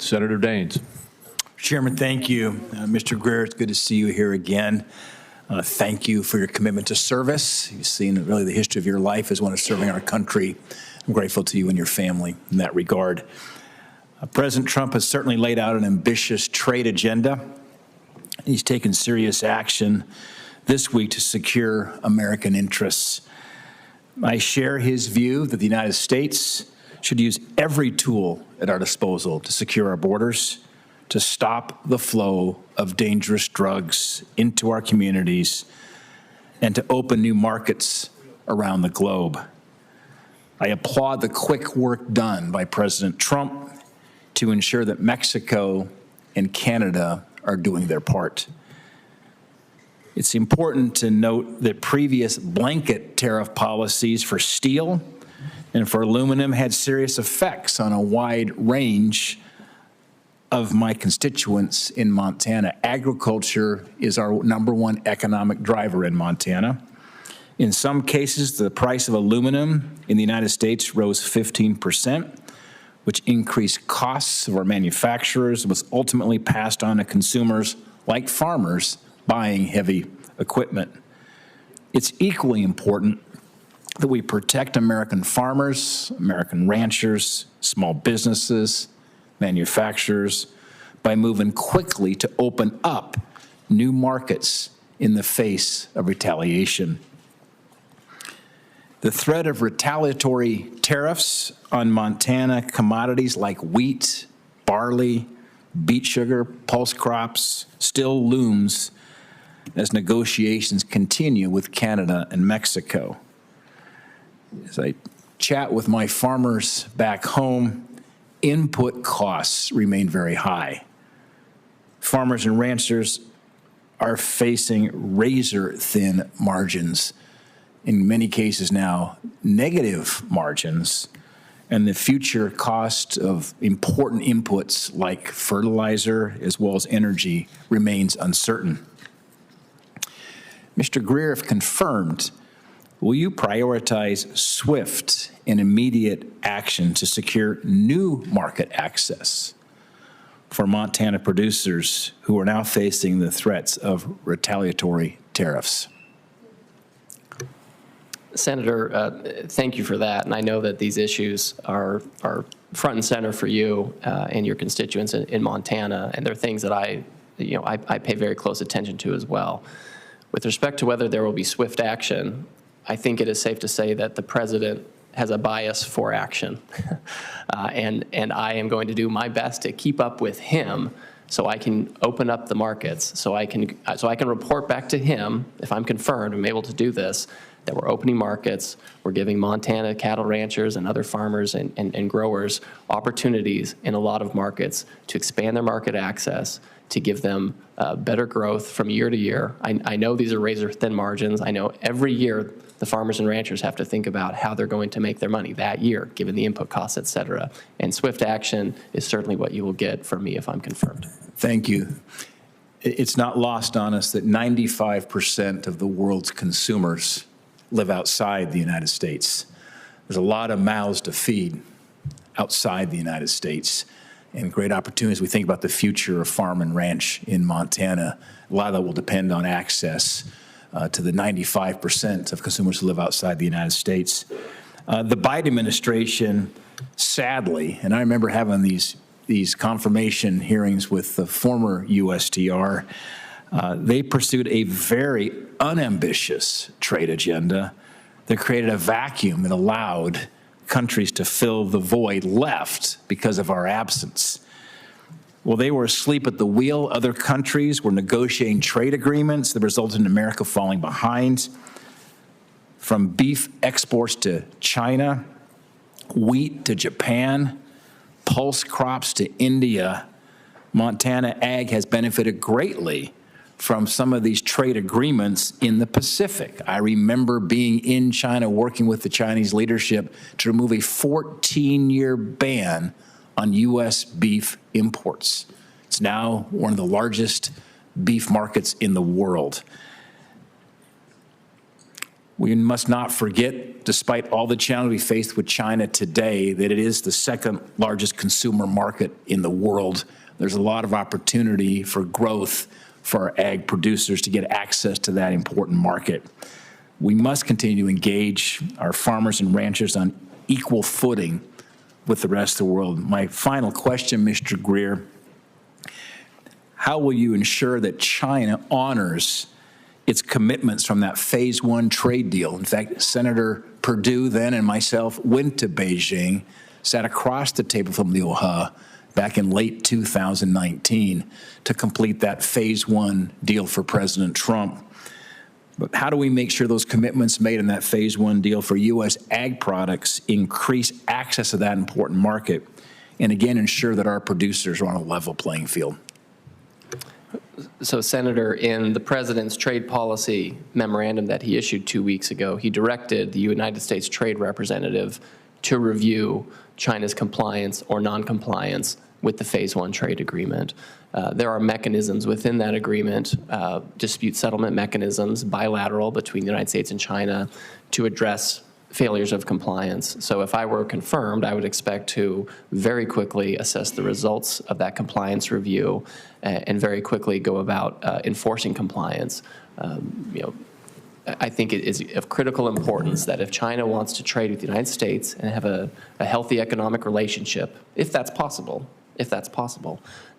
Senator Daines. Chairman, thank you. Mr. Greer, it's good to see you here again. Thank you for your commitment to service. You've seen really the history of your life as one of serving our country. I'm grateful to you and your family in that regard. President Trump has certainly laid out an ambitious trade agenda. He's taken serious action this week to secure American interests. I share his view that the United States should use every tool at our disposal to secure our borders, to stop the flow of dangerous drugs into our communities, and to open new markets around the globe. I applaud the quick work done by President Trump to ensure that Mexico and Canada are doing their part. It's important to note that previous blanket tariff policies for steel and for aluminum had serious effects on a wide range of my constituents in Montana. Agriculture is our #1 economic driver in Montana. In some cases, the price of aluminum in the United States rose 15%, which increased costs of our manufacturers, was ultimately passed on to consumers like farmers buying heavy equipment. It's equally important that we protect American farmers, American ranchers, small businesses, manufacturers, by moving quickly to open up new markets in the face of retaliation. The threat of retaliatory tariffs on Montana commodities like wheat, barley, beet sugar, pulse crops still looms as negotiations continue with Canada and Mexico. As I chat with my farmers back home, input costs remain very high. Farmers and ranchers are facing razor-thin margins, in many cases now negative margins, and the future cost of important inputs like fertilizer as well as energy remains uncertain. Mr. Greer, if confirmed, will you prioritize swift and immediate action to secure new market access for Montana producers who are now facing the threats of retaliatory tariffs? Senator, thank you for that. And I know that these issues are front and center for you and your constituents in Montana, and they're things that I pay very close attention to as well. With respect to whether there will be swift action, I think it is safe to say that the president has a bias for action, and I am going to do my best to keep up with him so I can open up the markets, so I can report back to him, if I'm confirmed, I'm able to do this, that we're opening markets, we're giving Montana cattle ranchers and other farmers and growers opportunities in a lot of markets to expand their market access, to give them better growth from year to year. I know these are razor-thin margins. I know every year the farmers and ranchers have to think about how they're going to make their money that year, given the input costs, et cetera. And swift action is certainly what you will get from me if I'm confirmed. Thank you. It's not lost on us that 95% of the world's consumers live outside the United States. There's a lot of mouths to feed outside the United States, and great opportunities. We think about the future of farm and ranch in Montana. A lot of that will depend on access to the 95% of consumers who live outside the United States. The Biden administration, sadly, and I remember having these confirmation hearings with the former USTR, they pursued a very unambitious trade agenda that created a vacuum that allowed countries to fill the void left because of our absence. Well, they were asleep at the wheel. Other countries were negotiating trade agreements that resulted in America falling behind. From beef exports to China, wheat to Japan, pulse crops to India, Montana ag has benefited greatly from some of these trade agreements in the Pacific. I remember being in China working with the Chinese leadership to remove a 14-year ban on U.S. beef imports. It's now one of the largest beef markets in the world. We must not forget, despite all the challenges we face with China today, that it is the second largest consumer market in the world. There's a lot of opportunity for growth for our ag producers to get access to that important market. We must continue to engage our farmers and ranchers on equal footing with the rest of the world. My final question, Mr. Greer, how will you ensure that China honors its commitments from that Phase 1 trade deal? In fact, Senator Perdue then and myself went to Beijing, sat across the table from Liu He back in late 2019 to complete that Phase 1 deal for President Trump. But how do we make sure those commitments made in that Phase 1 deal for U.S. ag products increase access to that important market, and again, ensure that our producers are on a level playing field? So, Senator, in the President's trade policy memorandum that he issued 2 weeks ago, he directed the United States Trade Representative to review China's compliance or noncompliance with the Phase 1 trade agreement. There are mechanisms within that agreement, dispute settlement mechanisms, bilateral between the United States and China, to address failures of compliance. So if I were confirmed, I would expect to very quickly assess the results of that compliance review and very quickly go about enforcing compliance. I think it is of critical importance that if China wants to trade with the United States and have a healthy economic relationship, if that's possible,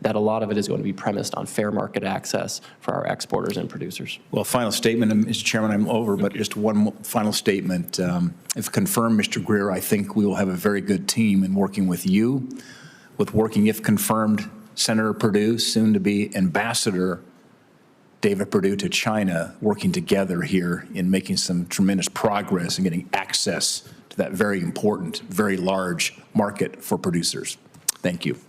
that a lot of it is going to be premised on fair market access for our exporters and producers. Well, final statement, Mr. Chairman, I'm over, but just one final statement. If confirmed, Mr. Greer, I think we will have a very good team in working with you, with working, if confirmed, Senator Perdue, soon to be Ambassador David Perdue to China, working together here in making some tremendous progress in getting access to that very important, very large market for producers. Thank you.